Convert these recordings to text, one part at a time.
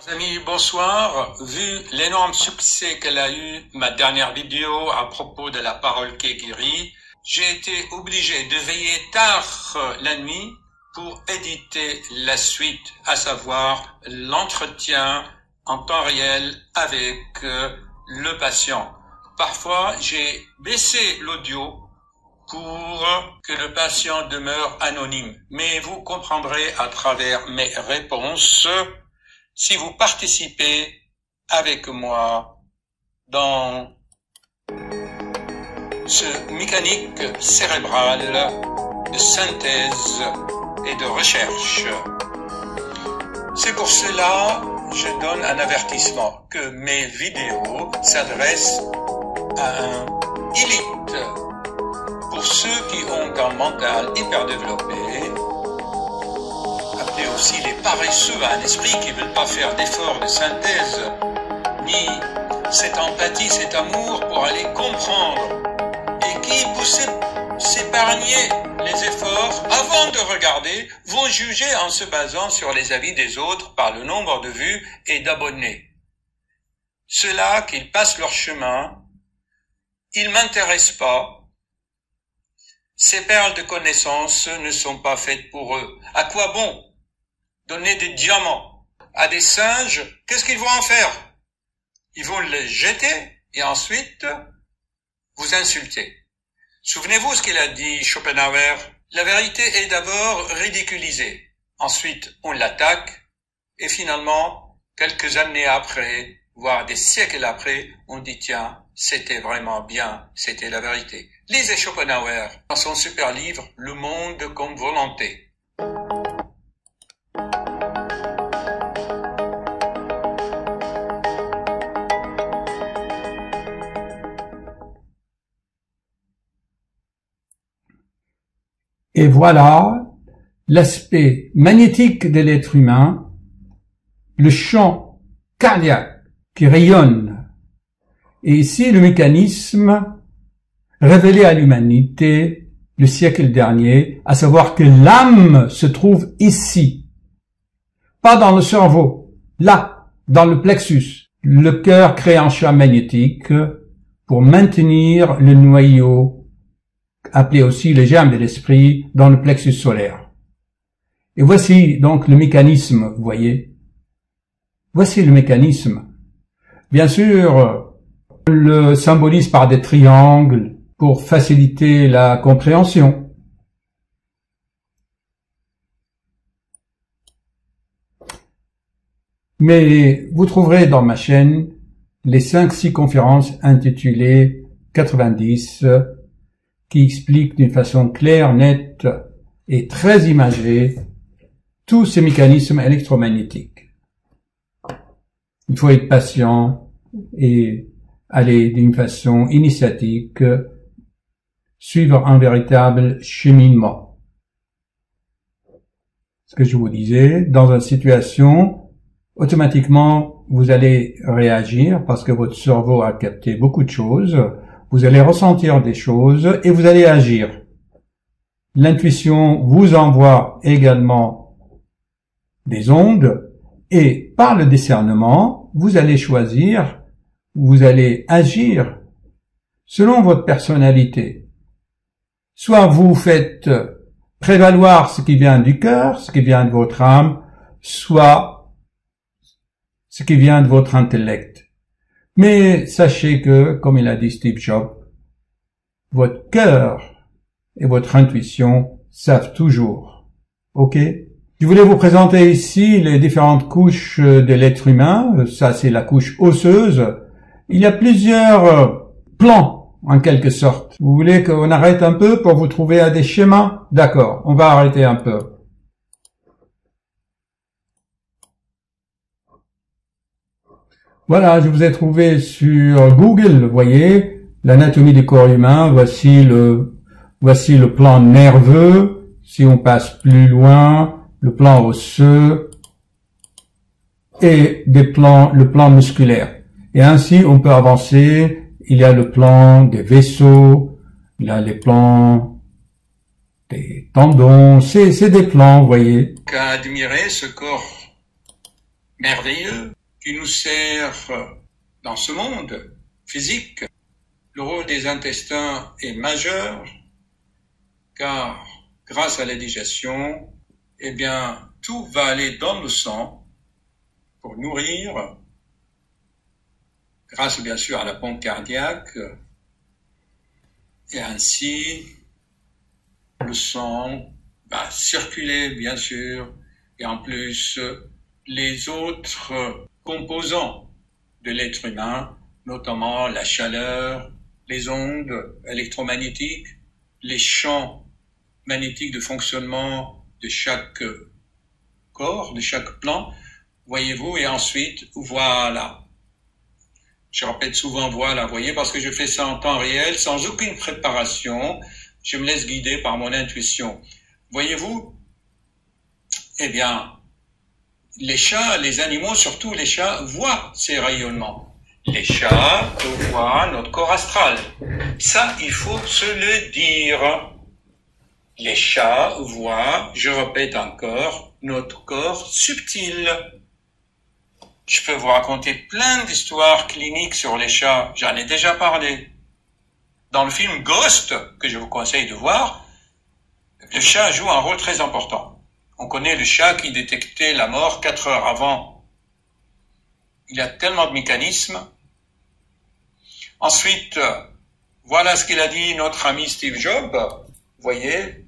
Amis, bonsoir. Vu l'énorme succès qu'elle a eu, ma dernière vidéo à propos de la parole qui guérit, j'ai été obligé de veiller tard la nuit pour éditer la suite, à savoir l'entretien en temps réel avec le patient. Parfois, j'ai baissé l'audio pour que le patient demeure anonyme, mais vous comprendrez à travers mes réponses si vous participez avec moi dans ce mécanique cérébrale de synthèse et de recherche. C'est pour cela que je donne un avertissement que mes vidéos s'adressent à un élite. Pour ceux qui ont un mental hyper développé, appelés aussi les paresseux, un esprit qui ne veut pas faire d'efforts de synthèse, ni cette empathie, cet amour pour aller comprendre, et qui, pour s'épargner les efforts, avant de regarder, vont juger en se basant sur les avis des autres par le nombre de vues et d'abonnés. Ceux-là, qu'ils passent leur chemin, ils ne m'intéressent pas. Ces perles de connaissances ne sont pas faites pour eux. À quoi bon donner des diamants à des singes? Qu'est-ce qu'ils vont en faire? Ils vont les jeter et ensuite vous insulter. Souvenez-vous ce qu'il a dit Schopenhauer. La vérité est d'abord ridiculisée. Ensuite, on l'attaque et finalement, quelques années après, voire des siècles après, on dit tiens, c'était vraiment bien, c'était la vérité. Lisez Schopenhauer dans son super livre « Le monde comme volonté ». Et voilà l'aspect magnétique de l'être humain, le champ cardiaque qui rayonne. Et ici, le mécanisme révélé à l'humanité le siècle dernier, à savoir que l'âme se trouve ici, pas dans le cerveau, là, dans le plexus. Le cœur crée un champ magnétique pour maintenir le noyau, appelé aussi les germes de l'esprit, dans le plexus solaire. Et voici donc le mécanisme, vous voyez. Voici le mécanisme. Bien sûr, on le symbolise par des triangles pour faciliter la compréhension. Mais vous trouverez dans ma chaîne les 5-6 conférences intitulées 90 qui expliquent d'une façon claire, nette et très imagée tous ces mécanismes électromagnétiques. Il faut être patient et aller d'une façon initiatique, suivre un véritable cheminement. Ce que je vous disais, dans une situation, automatiquement, vous allez réagir parce que votre cerveau a capté beaucoup de choses, vous allez ressentir des choses et vous allez agir. L'intuition vous envoie également des ondes et par le discernement, vous allez choisir, vous allez agir selon votre personnalité. Soit vous faites prévaloir ce qui vient du cœur, ce qui vient de votre âme, soit ce qui vient de votre intellect. Mais sachez que, comme il a dit Steve Jobs, votre cœur et votre intuition savent toujours. Ok? Je voulais vous présenter ici les différentes couches de l'être humain. Ça, c'est la couche osseuse. Il y a plusieurs plans, en quelque sorte. Vous voulez qu'on arrête un peu pour vous trouver à des schémas? D'accord, on va arrêter un peu. Voilà, je vous ai trouvé sur Google, vous voyez, l'anatomie du corps humain. Voici le plan nerveux. Si on passe plus loin, le plan osseux et le plan musculaire. Et ainsi, on peut avancer. Il y a le plan des vaisseaux, il y a les plans des tendons. C'est des plans, vous voyez. Qu'à admirer ce corps merveilleux qui nous sert dans ce monde physique. Le rôle des intestins est majeur, car grâce à la digestion, eh bien, tout va aller dans le sang pour nourrir, grâce bien sûr à la pompe cardiaque, et ainsi le sang va circuler bien sûr, et en plus les autres composants de l'être humain, notamment la chaleur, les ondes électromagnétiques, les champs magnétiques de fonctionnement de chaque corps, de chaque plan, voyez-vous, et ensuite, voilà. Je répète souvent voilà, voyez, parce que je fais ça en temps réel, sans aucune préparation, je me laisse guider par mon intuition. Voyez-vous, eh bien, les chats, les animaux, surtout les chats, voient ces rayonnements. Les chats voient notre corps astral. Ça, il faut se le dire. Les chats voient, je répète encore, notre corps subtil. Je peux vous raconter plein d'histoires cliniques sur les chats. J'en ai déjà parlé. Dans le film Ghost, que je vous conseille de voir, le chat joue un rôle très important. On connaît le chat qui détectait la mort 4 heures avant. Il y a tellement de mécanismes. Ensuite, voilà ce qu'il a dit notre ami Steve Jobs. Vous voyez,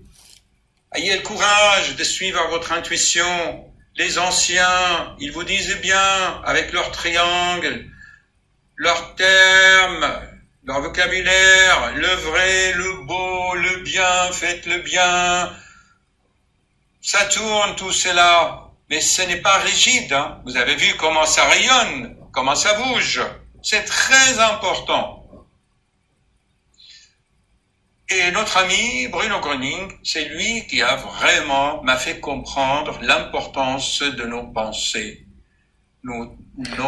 ayez le courage de suivre votre intuition. Les anciens, ils vous disent bien, avec leurs triangles, leurs termes, leur vocabulaire, le vrai, le beau, le bien, faites le bien. Ça tourne tout cela, mais ce n'est pas rigide. Hein. Vous avez vu comment ça rayonne, comment ça bouge. C'est très important. Et notre ami Bruno Gröning, c'est lui qui m'a fait comprendre l'importance de nos pensées, nos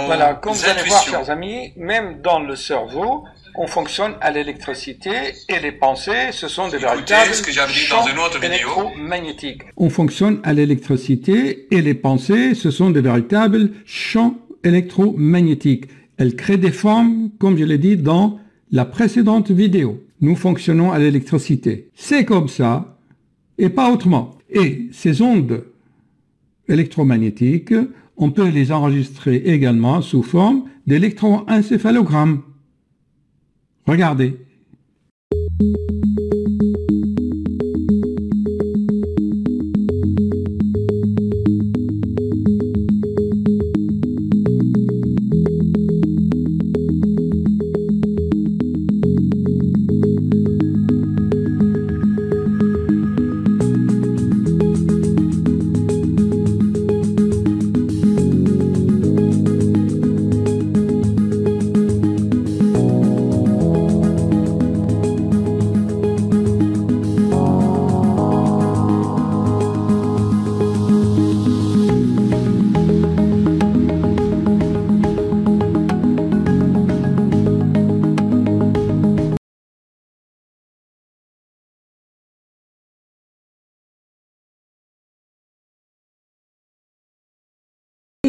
voilà, comme vous allez voir, intuitions. chers amis, même dans le cerveau, on fonctionne à l'électricité et les pensées, ce sont des véritables ce que j'avais dit champs dans une autre vidéo. électromagnétiques. On fonctionne à l'électricité et les pensées, ce sont de véritables champs électromagnétiques. Elles créent des formes, comme je l'ai dit dans la précédente vidéo. Nous fonctionnons à l'électricité. C'est comme ça et pas autrement. Et ces ondes électromagnétiques, on peut les enregistrer également sous forme d'électroencéphalogrammes. Regardez.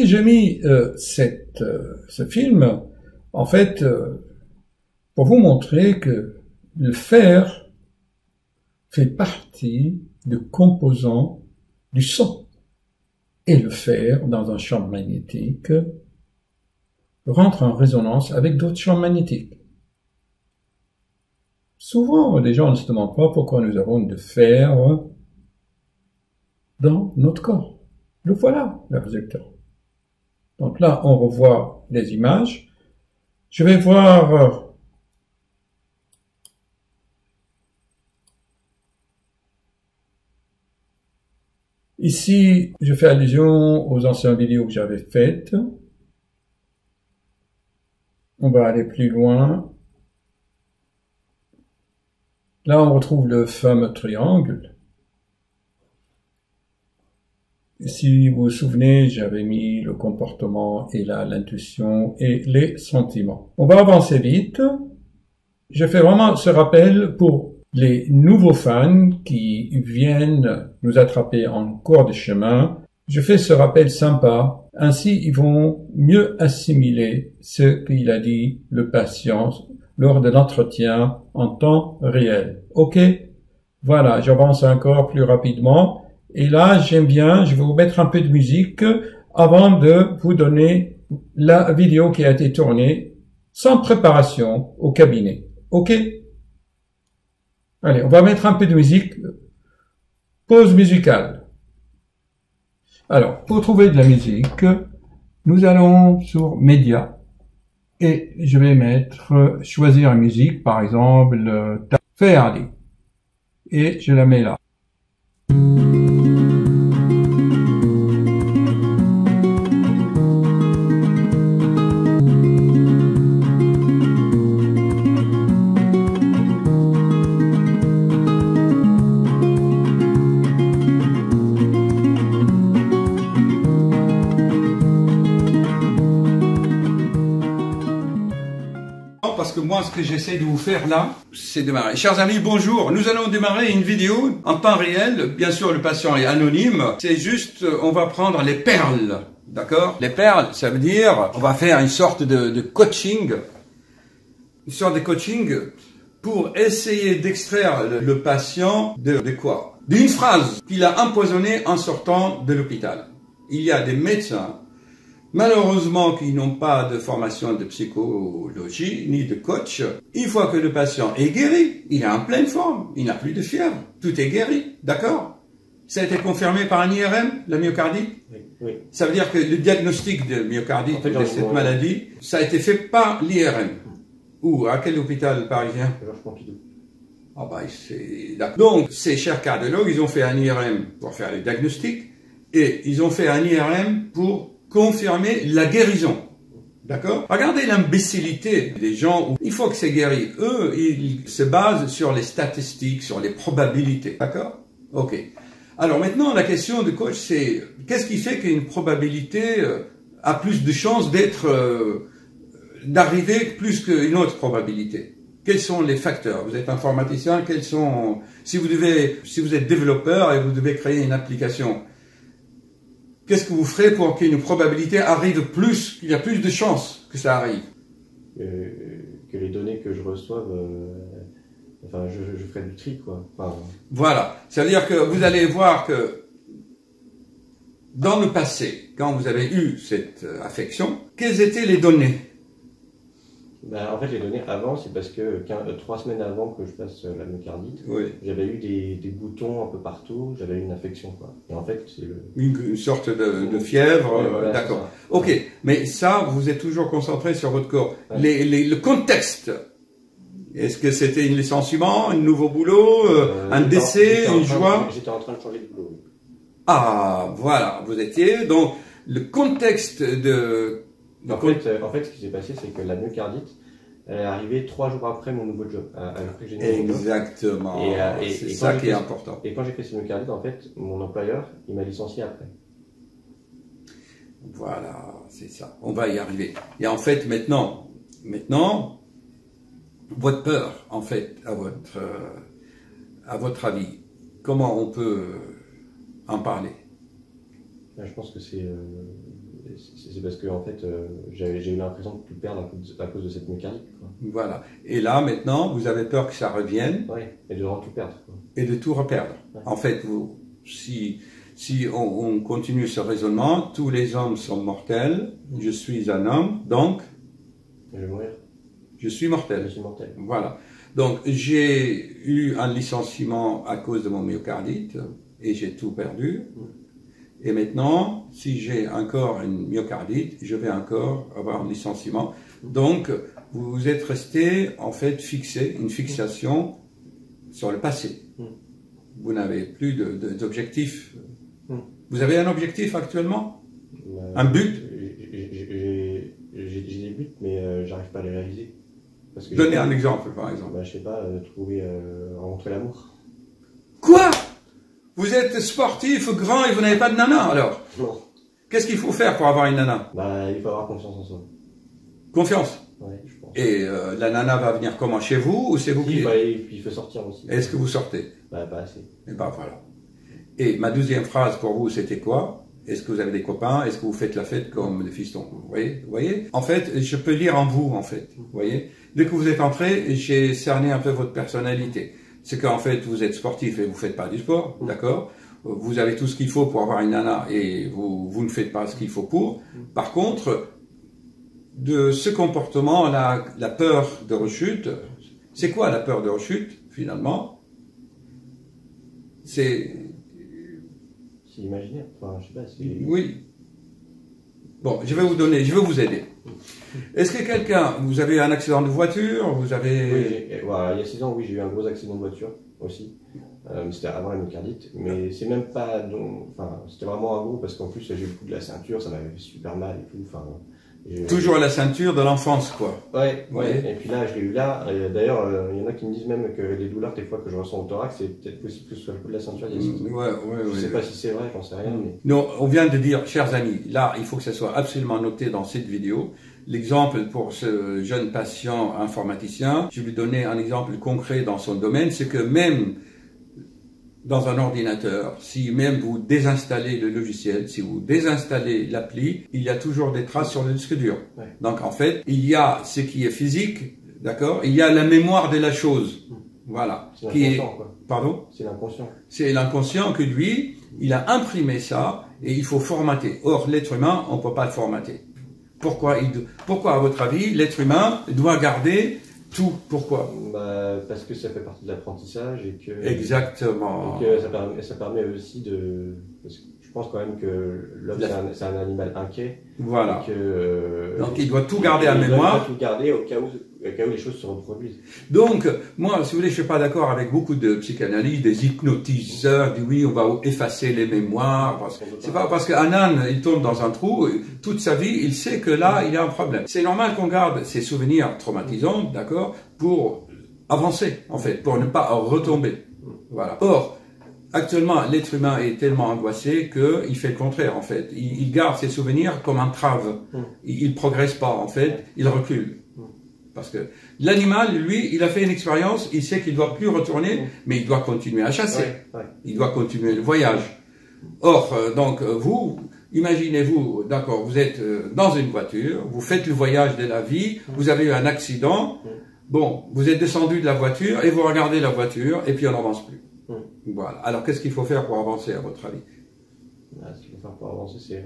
J'ai mis ce film, en fait, pour vous montrer que le fer fait partie du composant du sang. Et le fer, dans un champ magnétique, rentre en résonance avec d'autres champs magnétiques. Souvent, les gens ne se demandent pas pourquoi nous avons du fer dans notre corps. Le voilà, le résultat. Donc là, on revoit les images. Je vais voir ici, je fais allusion aux anciennes vidéos que j'avais faites. On va aller plus loin. Là, on retrouve le fameux triangle. Si vous vous souvenez, j'avais mis le comportement et là l'intuition et les sentiments. On va avancer vite. Je fais vraiment ce rappel pour les nouveaux fans qui viennent nous attraper en cours de chemin. Je fais ce rappel sympa Ainsi, ils vont mieux assimiler ce qu'il a dit le patient lors de l'entretien en temps réel. OK? Voilà, j'avance encore plus rapidement. Et là, j'aime bien, je vais vous mettre un peu de musique avant de vous donner la vidéo qui a été tournée sans préparation au cabinet. OK? Allez, on va mettre un peu de musique. Pause musicale. Alors, pour trouver de la musique, nous allons sur Média et je vais mettre choisir une musique, par exemple Ferdi, et je la mets là. Parce que moi, ce que j'essaie de vous faire là, c'est démarrer. Chers amis, bonjour. Nous allons démarrer une vidéo en temps réel. Bien sûr, le patient est anonyme. C'est juste, on va prendre les perles. D'accord? Les perles, ça veut dire, on va faire une sorte de coaching. Une sorte de coaching pour essayer d'extraire le patient de quoi? D'une phrase qu'il a empoisonnée en sortant de l'hôpital. Il y a des médecins malheureusement, qui n'ont pas de formation de psychologie ni de coach. Une fois que le patient est guéri, il est en pleine forme, il n'a plus de fièvre, tout est guéri, d'accord? Ça a été confirmé par un IRM, la myocardite? Oui, oui. Ça veut dire que le diagnostic de myocardite, en fait, de cette maladie, ça a été fait par l'IRM. Où? À quel hôpital parisien? Georges Pompidou. Ah bah, c'est d'accord. Donc, ces chers cardiologues, ils ont fait un IRM pour faire le diagnostic et ils ont fait un IRM pour confirmer la guérison. D'accord? Regardez l'imbécilité des gens où il faut que c'est guéri. Eux, ils se basent sur les statistiques, sur les probabilités. D'accord? Ok. Alors maintenant, la question de coach, c'est qu'est-ce qui fait qu'une probabilité a plus de chances d'arriver plus qu'une autre probabilité? Quels sont les facteurs? Vous êtes informaticien, quels sont, si vous êtes développeur et vous devez créer une application, qu'est-ce que vous ferez pour qu'une probabilité arrive plus, qu'il y a plus de chances que ça arrive? Que les données que je reçoive, enfin, je ferai du tri, quoi. Enfin, voilà. Ça veut dire que vous allez voir que dans le passé, quand vous avez eu cette affection, quelles étaient les données? Ben, en fait, les données avant, c'est parce que 3 semaines avant que je fasse la myocardite, oui, j'avais eu des boutons un peu partout, j'avais eu une infection, quoi. Et en fait, c'est une sorte de fièvre, oui, voilà, d'accord. Ok, mais ça, vous êtes toujours concentré sur votre corps. Ouais. Le contexte, est-ce que c'était un licenciement, un nouveau boulot, un décès, une joie? J'étais en train de changer de boulot. Ah, voilà, vous étiez, donc, le contexte de... En fait, ce qui s'est passé, c'est que la myocardite, elle est arrivée 3 jours après mon nouveau job. Exactement. Et c'est ça qui est important. Et quand j'ai fait cette myocardite, en fait, mon employeur, il m'a licencié après. Voilà, c'est ça. On va y arriver. Et en fait, maintenant, votre peur, en fait, à votre avis, comment on peut en parler? Je pense que c'est parce que en fait j'ai eu l'impression de tout perdre à cause de cette myocardite, quoi. Voilà. Et là maintenant vous avez peur que ça revienne. Oui. Et de tout perdre, quoi. Et de tout reperdre. Ouais. En fait, si on continue ce raisonnement, tous les hommes sont mortels. Je suis un homme, donc je vais mourir. Je suis mortel. Je suis mortel. Voilà. Donc j'ai eu un licenciement à cause de mon myocardite et j'ai tout perdu. Et maintenant, si j'ai encore une myocardite, je vais encore avoir un licenciement. Donc, vous êtes resté, en fait, fixé, une fixation sur le passé. Vous n'avez plus d'objectif. Vous avez un objectif actuellement? Un but? J'ai des buts, mais j'arrive pas à les réaliser. Parce que donnez un exemple, par exemple. Je sais pas, rencontrer l'amour. Quoi? Vous êtes sportif, grand et vous n'avez pas de nana, alors? Non. Qu'est-ce qu'il faut faire pour avoir une nana? Il faut avoir confiance en soi. Confiance? Oui, je pense. Et la nana va venir comment? Chez vous ou c'est vous qui... Il faut sortir aussi. Est-ce que vous sortez? Pas assez. Et ben voilà. Et ma deuxième phrase pour vous, c'était quoi? Est-ce que vous avez des copains? Est-ce que vous faites la fête comme des fistons? Vous voyez? En fait, je peux lire en vous, en fait. Vous voyez? Dès que vous êtes entré, j'ai cerné un peu votre personnalité. C'est qu'en fait, vous êtes sportif et vous faites pas du sport, d'accord? Vous avez tout ce qu'il faut pour avoir une nana et vous ne faites pas ce qu'il faut pour. Par contre, de ce comportement, la peur de rechute, c'est quoi la peur de rechute, finalement? C'est imaginaire. Enfin, je sais pas. Oui. Bon, je vais vous aider. Est-ce que quelqu'un, vous avez un accident de voiture, vous avez... Oui, voilà, il y a 6 ans, oui, j'ai eu un gros accident de voiture aussi. C'était avant la myocardite, mais c'est même pas... Enfin, c'était vraiment un gros, parce qu'en plus, j'ai eu le coup de la ceinture, ça m'avait fait super mal et tout. Enfin, toujours à la ceinture de l'enfance, quoi. Ouais. Et puis là, je l'ai eu là. D'ailleurs, il y en a qui me disent même que les douleurs, des fois, que je ressens au thorax, c'est peut-être possible que ce soit le coup de la ceinture. Je sais pas si c'est vrai, j'en sais rien. Mais... Non, on vient de dire, chers amis, là, il faut que ça soit absolument noté dans cette vidéo. L'exemple pour ce jeune patient informaticien, je vais lui donner un exemple concret dans son domaine, c'est que même dans un ordinateur, si même vous désinstallez le logiciel, si vous désinstallez l'appli, il y a toujours des traces sur le disque dur. Ouais. Donc en fait, il y a ce qui est physique, d'accord? Il y a la mémoire de la chose. Voilà. C'est l'inconscient, quoi. Pardon? C'est l'inconscient. C'est l'inconscient que lui, il a imprimé ça et il faut formater. Or, l'être humain, on ne peut pas le formater. Pourquoi, à votre avis, l'être humain doit garder tout? Pourquoi? Parce que ça fait partie de l'apprentissage et que... Exactement. Et que ça permet aussi de... Parce que je pense quand même que l'homme, c'est un animal inquiet. Voilà. Donc il doit tout garder en mémoire. Il doit tout garder au cas où les choses se reproduisent. Donc, moi, si vous voulez, je suis pas d'accord avec beaucoup de psychanalystes, des hypnotiseurs, qui disent oui, on va effacer les mémoires. C'est pas parce qu'un âne, il tombe dans un trou, toute sa vie, il sait que là, il y a un problème. C'est normal qu'on garde ces souvenirs traumatisants, d'accord, pour avancer, en fait, pour ne pas retomber. Voilà. Or, actuellement, l'être humain est tellement angoissé qu'il fait le contraire, en fait. Il garde ses souvenirs comme un trave. Il progresse pas, en fait, il recule. Parce que l'animal, lui, il a fait une expérience, il sait qu'il ne doit plus retourner, mais il doit continuer à chasser. Il doit continuer le voyage. Or, donc, vous, imaginez-vous, d'accord, vous êtes dans une voiture, vous faites le voyage de la vie, vous avez eu un accident, bon, vous êtes descendu de la voiture et vous regardez la voiture et puis on n'avance plus. Voilà. Alors, qu'est-ce qu'il faut faire pour avancer, à votre avis? Ce qu'il faut faire pour avancer, c'est...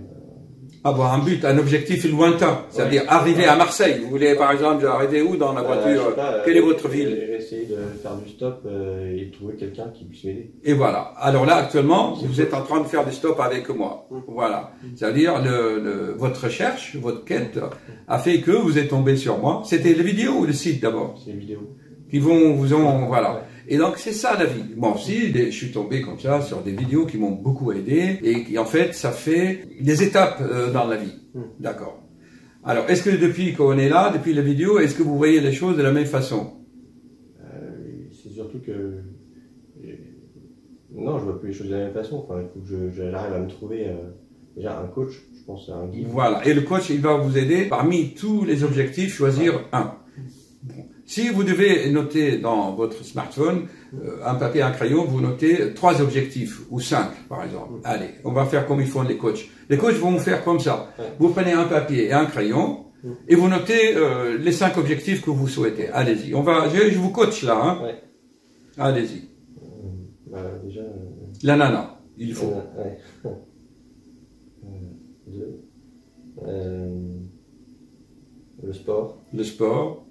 avoir un but, un objectif lointain, c'est-à-dire arriver à Marseille. Vous voulez par exemple arriver où dans la voiture? Quelle est votre ville? Je vais essayer de faire du stop et de trouver quelqu'un qui puisse m'aider. Et voilà. Alors là, actuellement, vous êtes en train de faire du stop avec moi. Voilà. C'est-à-dire votre recherche, votre quête a fait que vous êtes tombé sur moi. C'était les vidéos ou le site d'abord? C'est les vidéos. Qui vous ont, voilà. Et donc, c'est ça la vie. Moi aussi, je suis tombé comme ça sur des vidéos qui m'ont beaucoup aidé et qui, en fait, ça fait des étapes dans la vie. D'accord. Alors, est-ce que depuis qu'on est là, depuis la vidéo, est-ce que vous voyez les choses de la même façon? C'est surtout que... Non, je vois plus les choses de la même façon. Enfin, il faut que j'arrive à me trouver déjà un coach, je pense, un guide. Voilà. Et le coach, il va vous aider parmi tous les objectifs, choisir un. Bon. Si vous devez noter dans votre smartphone un papier, un crayon, vous notez 3 objectifs ou 5 par exemple. Allez, on va faire comme ils font les coachs. Les coachs vont faire comme ça. Vous prenez un papier et un crayon et vous notez les 5 objectifs que vous souhaitez. Allez-y. Je vous coach là. Hein. Allez-y. Déjà. La nana, il faut. Le sport. Le sport.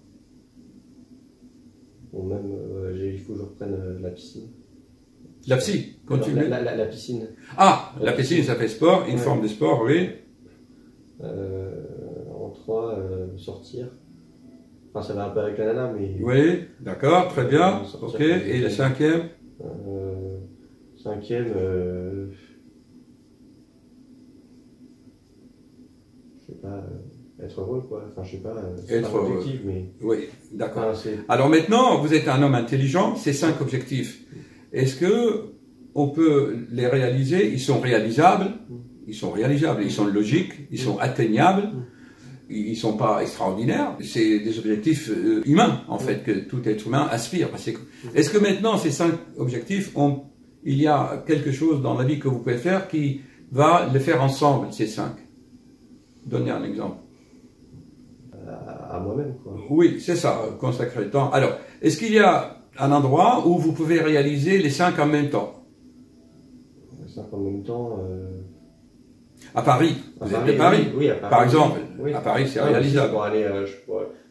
Ou même, il faut que je reprenne la piscine. La psy, continue. La piscine. Ah, la piscine, ça fait sport, une forme de sport, oui. En 3, sortir. Enfin, ça va un peu avec la nana, mais... Oui, d'accord, très bien. Ok, et le 5e? 5e, je sais pas... Être heureux, quoi. Enfin, je sais pas. Être heureux. Objectif, mais... Oui, d'accord. Alors maintenant, vous êtes un homme intelligent, ces 5 objectifs. Est-ce que on peut les réaliser? Ils sont réalisables. Ils sont réalisables. Ils sont logiques. Ils sont atteignables. Ils sont pas extraordinaires. C'est des objectifs humains, en fait, que tout être humain aspire. Est-ce que maintenant, ces 5 objectifs il y a quelque chose dans la vie que vous pouvez faire qui va les faire ensemble, ces 5? Donnez un exemple. À moi-même, quoi. Oui, c'est ça, consacrer le temps. Alors, est-ce qu'il y a un endroit où vous pouvez réaliser les 5 en même temps? Les 5 en même temps... À Paris, vous êtes de Paris, oui, à Paris. Par exemple, oui. à Paris c'est Non, réalisable.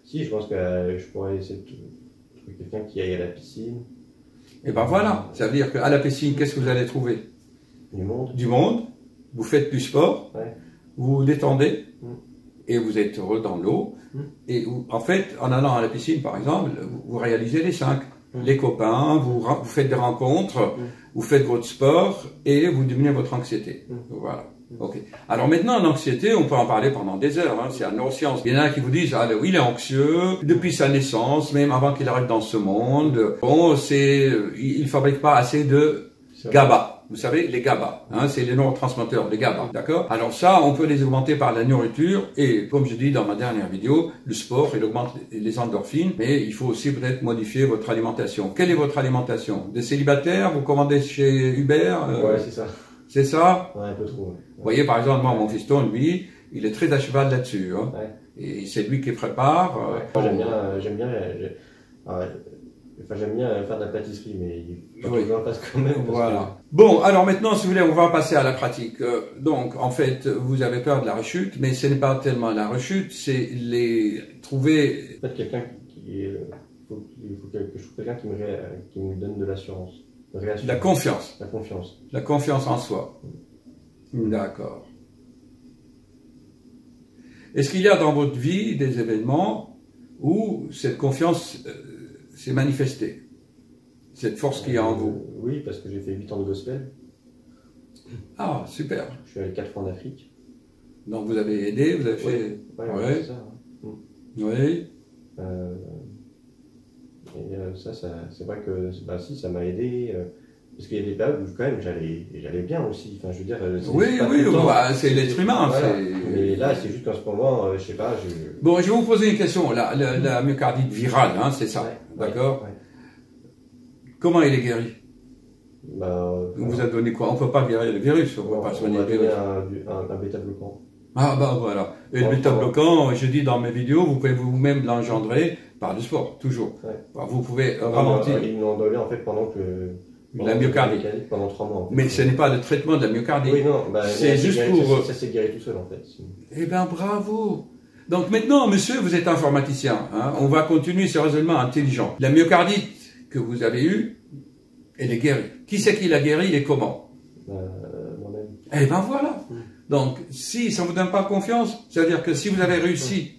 Si, je pense que je pourrais essayer de trouver quelqu'un qui aille à la piscine. Et ben voilà, ça veut dire qu'à la piscine, qu'est-ce que vous allez trouver? Du monde. Du monde, vous faites du sport, Ouais. vous vous détendez, Mm. et vous êtes heureux dans l'eau. Mm. Et en fait, en allant à la piscine, par exemple, vous réalisez les 5. Mm. Les copains, vous faites des rencontres, Mm. vous faites votre sport, et vous diminuez votre anxiété. Mm. Voilà. Ok. Alors maintenant, l'anxiété, on peut en parler pendant des heures, hein, c'est la neuroscience. Il y en a qui vous disent, ah oui, il est anxieux, depuis sa naissance, même avant qu'il arrive dans ce monde. Bon, il fabrique pas assez de GABA. Vous savez, les GABA, hein, c'est les neurotransmetteurs, les GABA, d'accord? Alors ça, on peut les augmenter par la nourriture et, comme je dis dans ma dernière vidéo, le sport, il augmente les endorphines, mais il faut aussi peut-être modifier votre alimentation. Quelle est votre alimentation? Des célibataires, vous commandez chez Uber? Ouais, c'est ça. C'est ça? Ouais, un peu trop. Ouais. Vous voyez, par exemple, moi, mon fiston, lui, il est très à cheval là-dessus, hein. Ouais. Et c'est lui qui prépare. Moi, j'aime bien faire de la pâtisserie, mais il faut que j'en fasse quand même. Voilà. Bon, alors maintenant, si vous voulez, on va passer à la pratique. Donc, en fait, vous avez peur de la rechute, mais ce n'est pas tellement la rechute, c'est trouver... En fait, quelqu'un il faut que je trouve quelqu'un qui me donne de l'assurance. La confiance. La confiance. La confiance en soi. D'accord. Est-ce qu'il y a dans votre vie des événements où cette confiance s'est manifestée? Cette force qu'il y a en vous? Oui, parce que j'ai fait 8 ans de gospel. Ah, super. Je suis allé 4 fois en Afrique. Donc vous avez aidé, vous avez fait... Ouais, c'est ça. Oui. Ça, c'est vrai que si, ça m'a aidé. Parce qu'il y a des périodes où quand même j'allais bien aussi. Enfin, je veux dire, c'est l'être humain. Voilà. Mais là, c'est juste qu'en ce moment, je sais pas. Bon, je vais vous poser une question. La myocardite virale, hein, c'est ça, d'accord? Ouais. Comment il est guéri? On vous a donné quoi? On peut pas guérir le virus, on peut pas soigner le virus. Un bêta-bloquant. Ah bah voilà. Et le bêta-bloquant, je dis dans mes vidéos, vous pouvez vous-même l'engendrer par le sport, toujours. Ouais. Vous pouvez ralentir. Ils m'ont donné en fait pendant la myocardite. Pendant 3 mois. En fait. Mais ce n'est pas le traitement de la myocardite. Oui, non, c'est juste pour... Ça s'est guéri tout seul en fait. Eh bien, bravo. Donc maintenant, monsieur, vous êtes informaticien. Hein, on va continuer ce raisonnement intelligent. La myocardite que vous avez eue, elle est guérie. Qui c'est qui l'a guérie et comment? Moi-même. Eh ben voilà. Donc, si ça ne vous donne pas confiance, c'est-à-dire que si vous avez réussi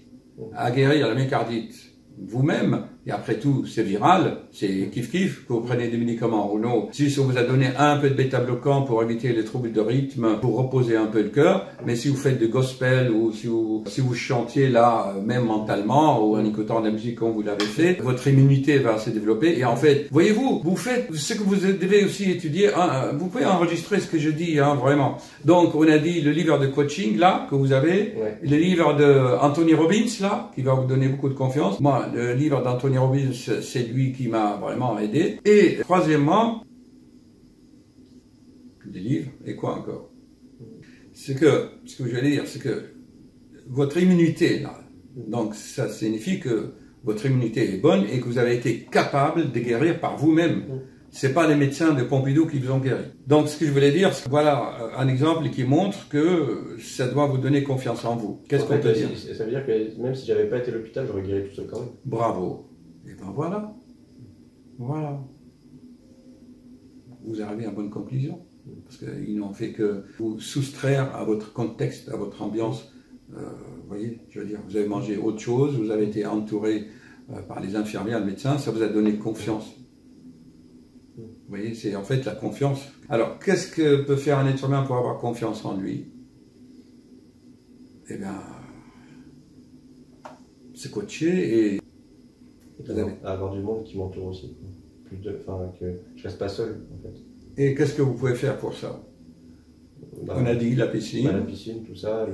à guérir la myocardite vous-même, et après tout, c'est viral, c'est kiff-kiff, que vous prenez des médicaments ou non. Si on vous a donné un peu de bêta-bloquant pour éviter les troubles de rythme, pour reposer un peu le cœur, mais si vous faites du gospel ou si vous chantiez là, même mentalement, ou en écoutant de la musique comme vous l'avez fait, votre immunité va se développer. Et en fait, voyez-vous, vous faites ce que vous devez aussi étudier. Hein, vous pouvez enregistrer ce que je dis, hein, vraiment. Donc, on a dit le livre de coaching, là, que vous avez, le livre de Anthony Robbins, là, qui va vous donner beaucoup de confiance. Moi, le livre d'Anthony Robbins, c'est lui qui m'a vraiment aidé. Et troisièmement, des livres, et quoi encore? Ce que je veux dire, c'est que votre immunité, là, donc ça signifie que votre immunité est bonne et que vous avez été capable de guérir par vous-même. C'est pas les médecins de Pompidou qui vous ont guéri. Donc ce que je voulais dire, c'est voilà un exemple qui montre que ça doit vous donner confiance en vous. Qu'est-ce qu'on peut dire? Ça veut dire que même si j'avais pas été à l'hôpital, j'aurais guéri tout seul quand même. Bravo. Et ben voilà. Voilà. Vous arrivez à bonne conclusion. Parce qu'ils n'ont fait que vous soustraire à votre contexte, à votre ambiance. Vous voyez, je veux dire, vous avez mangé autre chose, vous avez été entouré par les infirmières, le médecin, ça vous a donné confiance. Vous voyez, c'est en fait la confiance. Alors, qu'est-ce que peut faire un être humain pour avoir confiance en lui? Eh bien, c'est coacher et avoir du monde qui m'entoure aussi. Que je reste pas seul, en fait. Et qu'est-ce que vous pouvez faire pour ça? On a dit la piscine. La piscine, tout ça.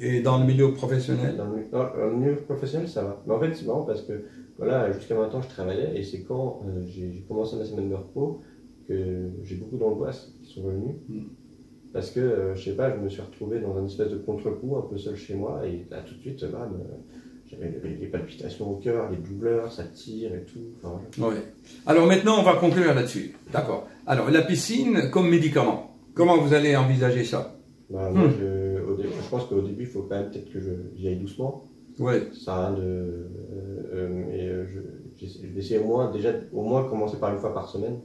Et dans le milieu professionnel? Dans le milieu professionnel, ça va. Mais en fait, c'est marrant parce que voilà, jusqu'à maintenant, je travaillais et c'est quand j'ai commencé ma semaine de repos que j'ai beaucoup d'angoisses qui sont venues. Parce que, je sais pas, je me suis retrouvé dans un espèce de contre-coup, un peu seul chez moi, et là, tout de suite, j'avais les palpitations au cœur, les douleurs, ça tire et tout. Enfin, Oui. Alors maintenant, on va conclure là-dessus. D'accord. Alors, la piscine comme médicament. Comment vous allez envisager ça? bah, moi, je pense qu'au début, il faut quand même peut-être que j'y aille doucement. Oui. Ça sert à rien de... je vais essayer au moins commencer par une fois par semaine.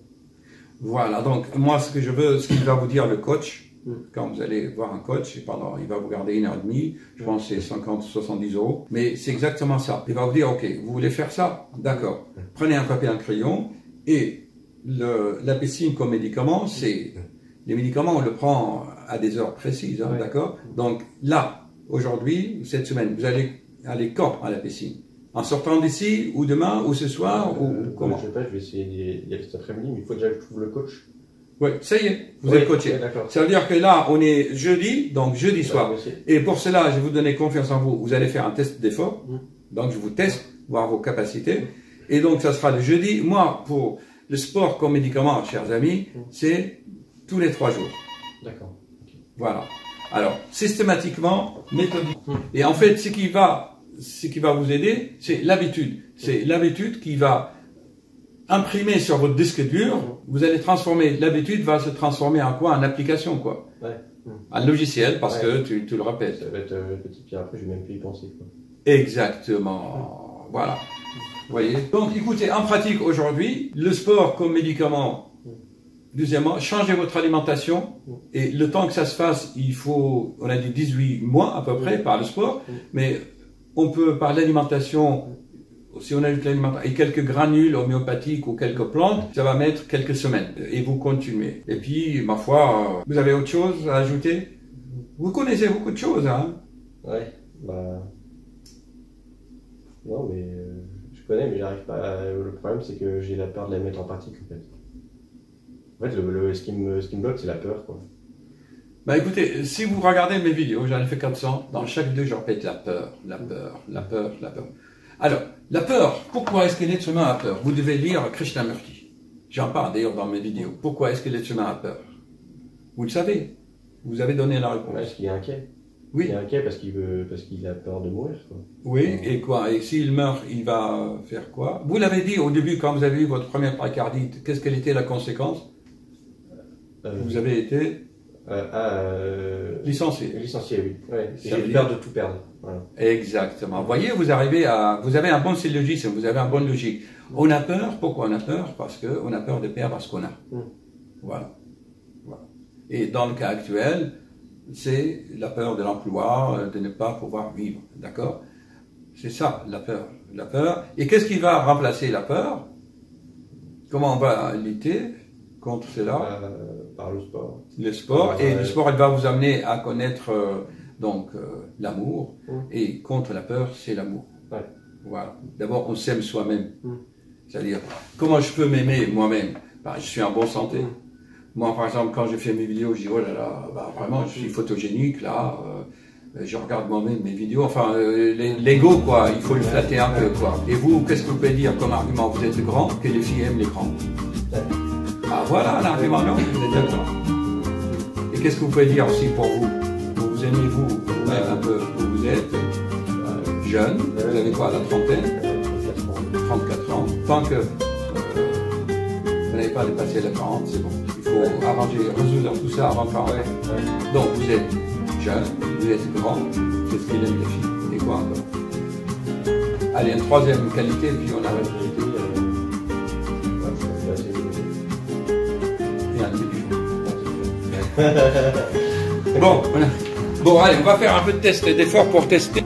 Voilà. Donc, moi, ce que je veux, ce qu'il va vous dire le coach, quand vous allez voir un coach, il va vous garder 1h30, je pense que c'est 50-70 €, mais c'est exactement ça. Il va vous dire, ok, vous voulez faire ça? D'accord. Prenez un papier et un crayon, et la piscine comme médicament, c'est... Les médicaments, on le prend à des heures précises, hein, d'accord? Donc là, aujourd'hui, cette semaine, vous allez aller quand à la piscine? En sortant d'ici, ou demain, ou ce soir, ou comment? Je sais pas, je vais essayer d'y aller cet après-midi, mais il faut déjà que je trouve le coach. Oui, ça y est, vous êtes coaché. Ça veut dire que là, on est jeudi, donc jeudi soir. Et pour cela, je vais vous donner confiance en vous. Vous allez faire un test d'effort. Donc, je vous teste, voir vos capacités. Et donc, ça sera le jeudi. Moi, pour le sport comme médicament, chers amis, c'est tous les 3 jours. D'accord. Voilà. Alors, systématiquement, méthodiquement. Et en fait, ce qui va vous aider, c'est l'habitude. C'est l'habitude qui va imprimer sur votre disque dur. Vous allez transformer, l'habitude va se transformer en quoi? En application, quoi. Ouais. Un logiciel, parce que tu le rappelles. Ça va être petit, puis après, je vais même plus y penser, quoi. Exactement. Voilà. Vous voyez? Donc, écoutez, en pratique aujourd'hui, le sport comme médicament. Deuxièmement, changez votre alimentation. Et le temps que ça se fasse, on a dit 18 mois à peu près par le sport. Mais on peut, par l'alimentation, si on ajoute l'alimentation et quelques granules homéopathiques ou quelques plantes, ça va mettre quelques semaines. Et vous continuez. Et puis, ma foi, vous avez autre chose à ajouter? Vous connaissez beaucoup de choses, hein? Ouais, bah... Non, mais je connais, mais j'arrive pas Le problème, c'est que j'ai la peur de la mettre en pratique, en fait. En fait, ce qui me bloque, c'est la peur, quoi. Bah écoutez, si vous regardez mes vidéos, j'en ai fait 400, dans chaque vidéo, je répète la peur, la peur, la peur, la peur. Alors, la peur, pourquoi est-ce que l'être humain a peur? Vous devez lire Krishnamurti. J'en parle d'ailleurs dans mes vidéos. Pourquoi est-ce que l'être humain a peur? Vous le savez. Vous avez donné la réponse. Parce qu'il est inquiet. Oui. Il est inquiet parce qu'il a peur de mourir, quoi. Oui, et quoi? Et s'il meurt, il va faire quoi? Vous l'avez dit au début, quand vous avez eu votre première précardite, qu'est-ce qu'elle était la conséquence? Vous avez été licencié. Licencié, oui. Ouais. J'ai peur de tout perdre. Voilà. Exactement. Vous voyez, vous avez un bon syllogisme, vous avez un bon logique. On a peur. Pourquoi on a peur? Parce qu'on a peur de perdre ce qu'on a. Voilà. Et dans le cas actuel, c'est la peur de l'emploi, de ne pas pouvoir vivre. D'accord? C'est ça, la peur. La peur. Et qu'est-ce qui va remplacer la peur? Comment on va lutter contre cela? Par le sport. Le sport. Et le sport, il va vous amener à connaître l'amour. Et contre la peur, c'est l'amour. Ouais. Voilà. D'abord, on s'aime soi-même. C'est-à-dire, comment je peux m'aimer moi-même? Je suis en bonne santé. Moi, par exemple, quand je fais mes vidéos, je dis, oh là là, vraiment, je suis photogénique, là. Je regarde moi-même mes vidéos. Enfin, l'ego, quoi, il faut le flatter un peu, quoi. Et vous, qu'est-ce que vous pouvez dire comme argument? Vous êtes grand, que les filles aiment les grands. Ah, voilà un argument, non? Vous êtes d'accord. Et qu'est-ce que vous pouvez dire aussi pour vous? Vous aimez vous-même un peu. Vous êtes jeune, vous avez quoi, la trentaine? 34 ans. Tant que vous n'avez pas dépassé la 40, c'est bon. Il faut arranger, résoudre tout ça avant 40. Donc, vous êtes jeune, vous êtes grand, c'est ce qu'il aime les filles. Et quoi encore? Allez, une troisième qualité, puis on arrête. Et un début. Bon, allez, on va faire un peu de test d'effort pour tester.